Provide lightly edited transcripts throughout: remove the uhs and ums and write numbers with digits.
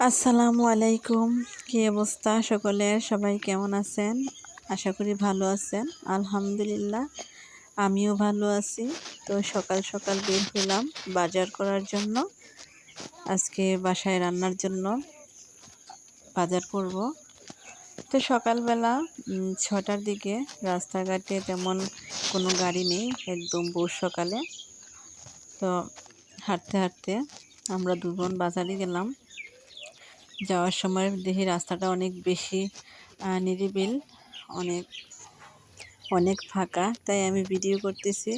আসসালামু আলাইকুম। কি অবস্থা সকলের? সবাই কেমন আছেন? আশা করি ভালো আছেন। আলহামদুলিল্লাহ আমিও ভালো আছি। তো সকাল সকাল বের হলাম বাজার করার জন্য। আজকে বাসায় রান্নার জন্য বাজার করব। তো সকালবেলা ৬টার দিকে রাস্তাঘাটে তেমন কোনো গাড়ি নেই, একদম ভোর সকালে। তো হাঁটতে হাঁটতে আমরা দুজন বাজারে গেলাম। যাওয়ার সময় দেখি রাস্তাটা অনেক বেশি নিরিবিল, অনেক অনেক ফাঁকা, তাই আমি ভিডিও করতেছি।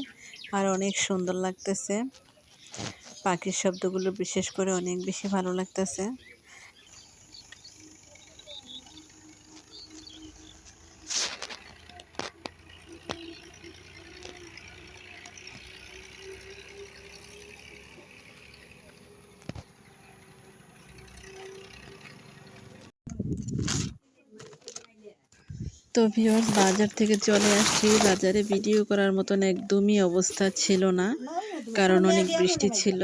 আর অনেক সুন্দর লাগতেছে, পাখির শব্দগুলো বিশেষ করে অনেক বেশি ভালো লাগতেছে। তো ভিউয়ার্স, বাজার থেকে চলে আসছি। বাজারে ভিডিও করার মতন একদমই অবস্থা ছিল না, কারণ অনেক বৃষ্টি ছিল,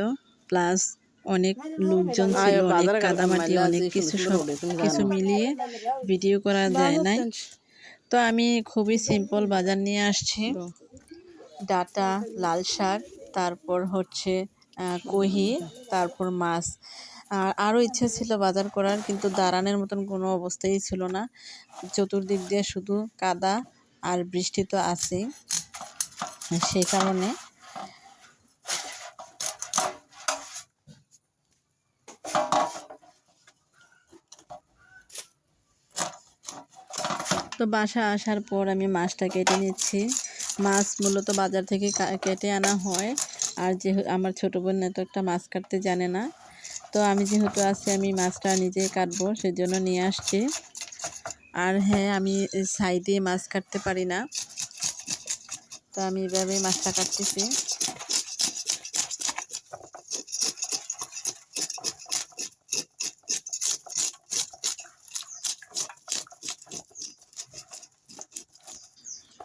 প্লাস অনেক লোকজন ছিল, অনেক কাদামাটি, অনেক কিছু, সব কিছু মিলিয়ে ভিডিও করা যায় নাই। তো আমি খুবই সিম্পল বাজার নিয়ে আসছি। ডাটা, লাল শাক, তারপর হচ্ছে কহি, তারপর মাছ। আর আরও ইচ্ছা ছিল বাজার করার, কিন্তু দাঁড়ানোর মতন কোনো অবস্থাই ছিল না। চতুর্দিক দিয়ে শুধু কাদা আর বৃষ্টি তো আছেই, সেই কারণে তো বাসা আসার পর আমি মাছটা কেটে নিচ্ছি। মাছ মূলত বাজার থেকে কেটে আনা হয়। আর আমার ছোটো বোন তো একটা মাছ কাটতে জানে না, তো আমি যেহেতু আছি, আমি মাছটা নিজেই কাটবো, সেজন্য নিয়ে আসছি। আর হ্যাঁ, আমি সাইডে মাছ কাটতে পারি না, তো আমি এভাবেই মাছটা কাটতেছি।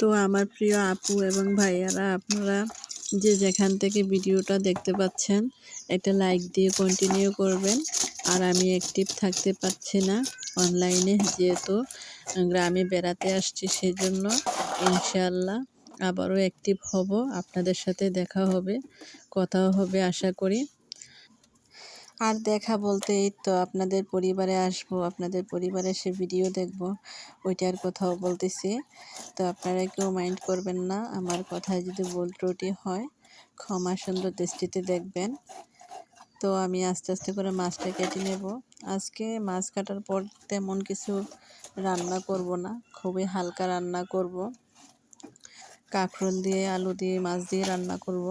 তো আমার প্রিয় আপু এবং ভাইয়ারা, আপনারা যে যেখান থেকে ভিডিওটা দেখতে পাচ্ছেন, একটা লাইক দিয়ে কন্টিনিউ করবেন। আর আমি অ্যাক্টিভ থাকতে পারছি না অনলাইনে, যেহেতু গ্রামে বেড়াতে আসছি, সেজন্য ইনশাআল্লাহ আবারও অ্যাক্টিভ হব, আপনাদের সাথে দেখা হবে, কথাও হবে আশা করি। আর দেখা বলতে এই তো আপনাদের পরিবারে আসবো, আপনাদের পরিবারে এসে ভিডিও দেখব, ওইটার কথাও বলতেছি। তো আপনারা কেউ মাইন্ড করবেন না, আমার কথায় যদি ভুল ত্রুটি হয় ক্ষমা সুন্দর দৃষ্টিতে দেখবেন। তো আমি আস্তে আস্তে করে মাছটা কেটে নেব। আজকে মাছ কাটার পর তেমন কিছু রান্না করব না, খুবই হালকা রান্না করব। কাঁকরোল দিয়ে, আলু দিয়ে, মাছ দিয়ে রান্না করব।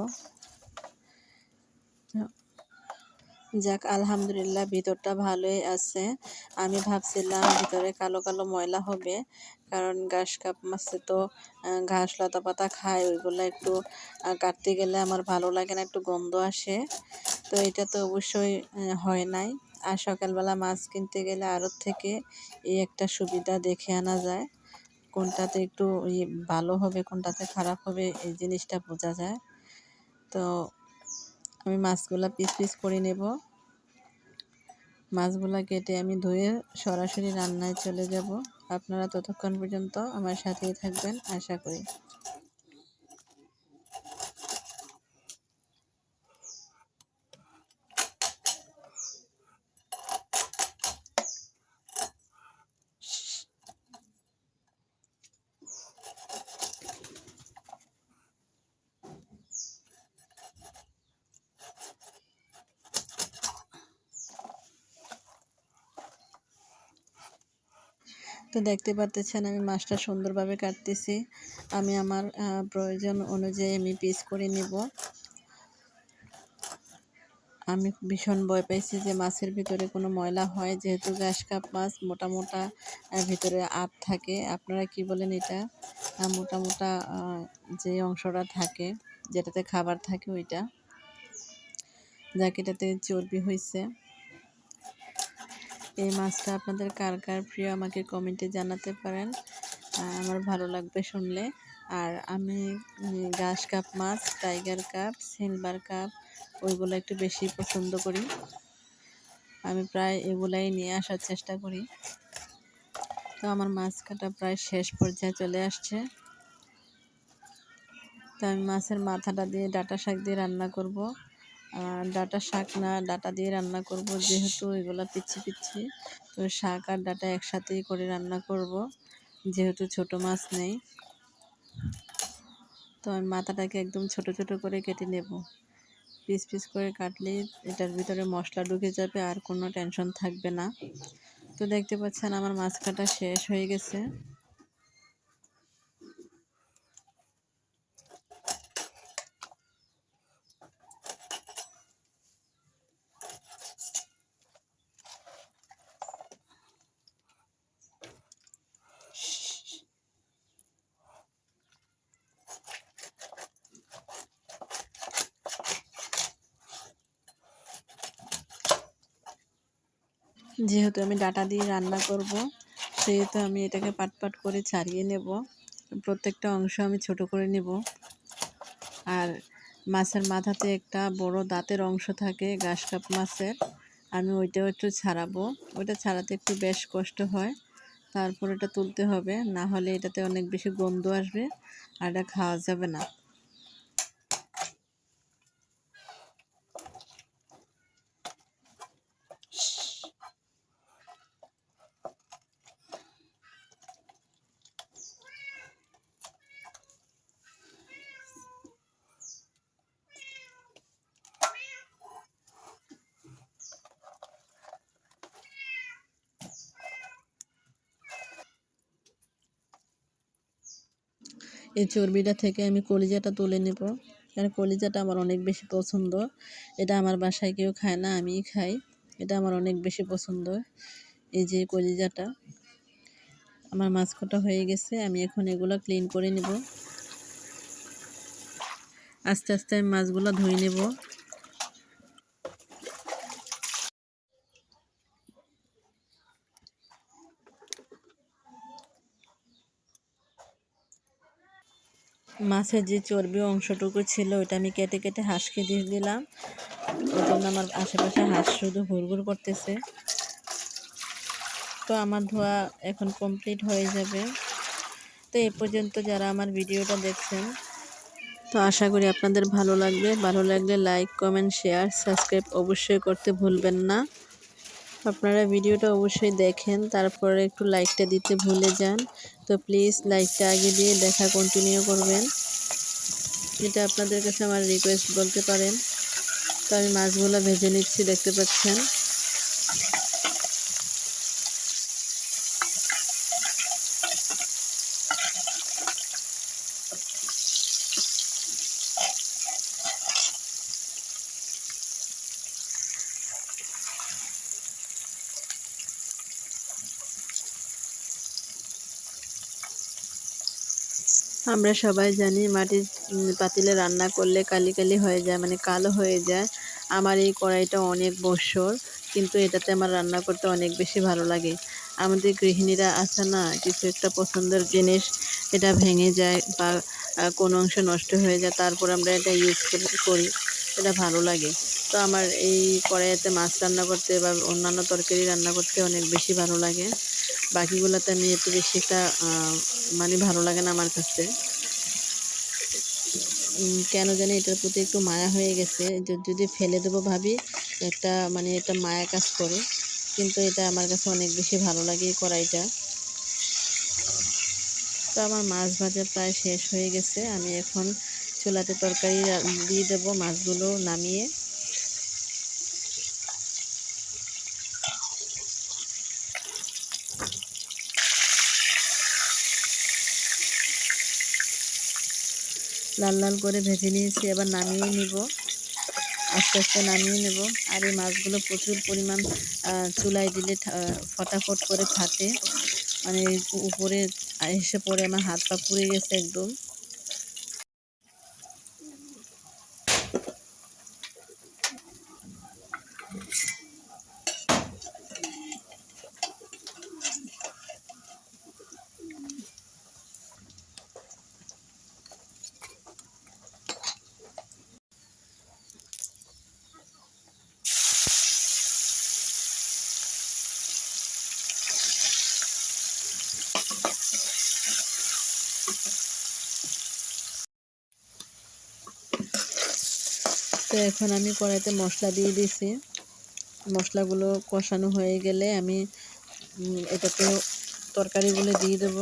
যাক, আলহামদুলিল্লাহ ভিতরটা ভালোই আছে। আমি ভাবছিলাম ভিতরে কালো কালো ময়লা হবে, কারণ ঘাস কাপ মাছে তো ঘাস লতা পাতা খায়, ওইগুলো একটু কাটতে গেলে আমার ভালো লাগে না, একটু গন্ধ আসে। তো এটা তো অবশ্যই হয় নাই। আর সকালবেলা মাছ কিনতে গেলে আড়ত থেকে এই একটা সুবিধা দেখে আনা যায়, কোনটাতে একটু ভালো হবে, কোনটাতে খারাপ হবে, এই জিনিসটা বোঝা যায়। তো আমি মাছগুলা পিস পিস করে নেব। মাছগুলা কেটে আমি ধুয়ে সরাসরি রান্নায় চলে যাব। আপনারা ততক্ষণ পর্যন্ত আমার সাথেই থাকবেন আশা করি। তো দেখতে পারতেছেন আমি মাছটা সুন্দরভাবে কাটতেছি। আমি আমার প্রয়োজন অনুযায়ী আমি পিস করে নিব। আমি ভীষণ ভয় পাইছি যে মাছের ভিতরে কোনো ময়লা হয়, যেহেতু ঘাস কাপ মাছ, মোটা মোটা ভিতরে আঁশ থাকে। আপনারা কি বলেন এটা? মোটা মোটা যে অংশটা থাকে, যেটাতে খাবার থাকে, ওইটা, যাকে এটাতে চর্বি হয়েছে। এই মাছটা আপনাদের কার কার প্রিয় আমাকে কমেন্টে জানাতে পারেন, আমার ভালো লাগবে শুনলে। আর আমি ঘাস কাপ মাছ, টাইগার কাপ, সিলভার কাপ, ওইগুলো একটু বেশি পছন্দ করি। আমি প্রায় এগুলাই নিয়ে আসার চেষ্টা করি। তো আমার মাছ কাটা প্রায় শেষ পর্যায়ে চলে আসছে। তো আমি মাছের মাথাটা দিয়ে ডাঁটা শাক দিয়ে রান্না করব। ডাঁটা শাক না, ডাঁটা দিয়ে রান্না করব, যেহেতু এগুলো পিচ্ছি পিচ্ছি। তো শাক আর ডাঁটা একসাথেই করে রান্না করব, যেহেতু ছোট মাছ নেই। তো আমি মাথাটাকে একদম ছোট ছোট করে কেটে নেব। পিস পিস করে কাটলে এটার ভিতরে মশলা ঢুকে যাবে আর কোনো টেনশন থাকবে না। তো দেখতে পাচ্ছেন আমার মাছ কাটা শেষ হয়ে গেছে। যেহেতু আমি ডাঁটা দিয়ে রান্না করব, সেহেতু আমি এটাকে পাট পাট করে ছাড়িয়ে নেব। প্রত্যেকটা অংশ আমি ছোট করে নেব। আর মাছের মাথাতে একটা বড় দাঁতের অংশ থাকে ঘাস কাপ মাছের, আমি ওইটাও একটু ছাড়াবো। ওইটা ছাড়াতে একটু বেশ কষ্ট হয়, তারপর এটা তুলতে হবে, না হলে এটাতে অনেক বেশি গন্ধ আসবে আর এটা খাওয়া যাবে না। এই চর্বিটা থেকে আমি কলিজাটা তুলে নেব, কারণ কলিজাটা আমার অনেক বেশি পছন্দ। এটা আমার বাসায় কেউ খায় না, আমিই খাই। এটা আমার অনেক বেশি পছন্দ। এই যে কলিজাটা, আমার মাছ কাটা হয়ে গেছে। আমি এখন এগুলো ক্লিন করে নেব। আস্তে আস্তে আমি মাছগুলো ধুয়ে নেব। মাছের যে চর্বি অংশটুকু ছিল ওটা আমি কেটে কেটে হাঁসকে দিয়ে দিলাম। ওই জন্য আমার আশেপাশে হাঁস শুধু ঘুরঘুর করতেছে। তো আমার ধোয়া এখন কমপ্লিট হয়ে যাবে। তো এ পর্যন্ত যারা আমার ভিডিওটা দেখছেন, তো আশা করি আপনাদের ভালো লাগবে। ভালো লাগলে লাইক, কমেন্ট, শেয়ার, সাবস্ক্রাইব অবশ্যই করতে ভুলবেন না। আপনারা ভিডিওটা অবশ্যই দেখেন, তারপরে একটু লাইকটা দিতে ভুলে যান। তো প্লিজ লাইকটা আগে দিয়ে দেখা কন্টিনিউ করবেন, এটা আপনাদের কাছে আমার রিকোয়েস্ট বলতে পারেন। তো আমি মাছগুলো ভেজে নিচ্ছি, দেখতে পাচ্ছেন। আমরা সবাই জানি মাটির পাতিলে রান্না করলে কালি কালি হয়ে যায়, মানে কালো হয়ে যায়। আমার এই কড়াইটা অনেক বছর, কিন্তু এটাতে আমার রান্না করতে অনেক বেশি ভালো লাগে। আমাদের গৃহিণীরা আছে না, কিছু একটা পছন্দের জিনিস এটা ভেঙে যায় বা কোনো অংশ নষ্ট হয়ে যায়, তারপর আমরা এটা ইউজ করি, এটা ভালো লাগে। তো আমার এই কড়াইতে মাছ রান্না করতে বা অন্যান্য তরকারি রান্না করতে অনেক বেশি ভালো লাগে। বাকিগুলোতে আমি এত বেশি একটা মানে ভালো লাগে না আমার কাছে। কেন জানি এটার প্রতি একটু মায়া হয়ে গেছে, যদি ফেলে দেবো ভাবি, একটা মানে এটা মায়া কাজ করে। কিন্তু এটা আমার কাছে অনেক বেশি ভালো লাগে এই কড়াইটা। তো আমার মাছ ভাজা প্রায় শেষ হয়ে গেছে। আমি এখন চুলাতে তরকারি দিয়ে দেবো, মাছগুলো নামিয়ে। লাল লাল করে ভেজে নিয়েছি, এবার নামিয়ে নিব, আস্তে আস্তে নামিয়ে নেব। আর এই মাছগুলো প্রচুর পরিমাণ চুলায় দিলে ফটাফট করে ফাটে, মানে উপরে এসে পড়ে, আমার হাত পা পুড়ে গেছে একদম। তো এখন আমি কড়াইতে মশলা দিয়ে দিছি। মশলাগুলো কষানো হয়ে গেলে আমি এটাতে তরকারিগুলো দিয়ে দেব।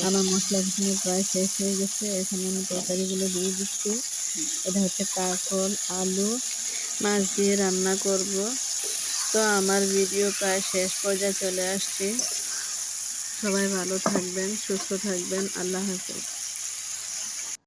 আমার মশলা কষানো প্রায় শেষ হয়ে গেছে। এখন আমি তরকারিগুলো দিয়ে দিচ্ছি। এটা হচ্ছে কাঁকরোল, আলু, মাছ দিয়ে রান্না করব। তো আমার ভিডিও প্রায় শেষ পর্যায়ে চলে আসছি। সবাই ভালো থাকবেন, সুস্থ থাকবেন। আল্লাহ হাফেজ।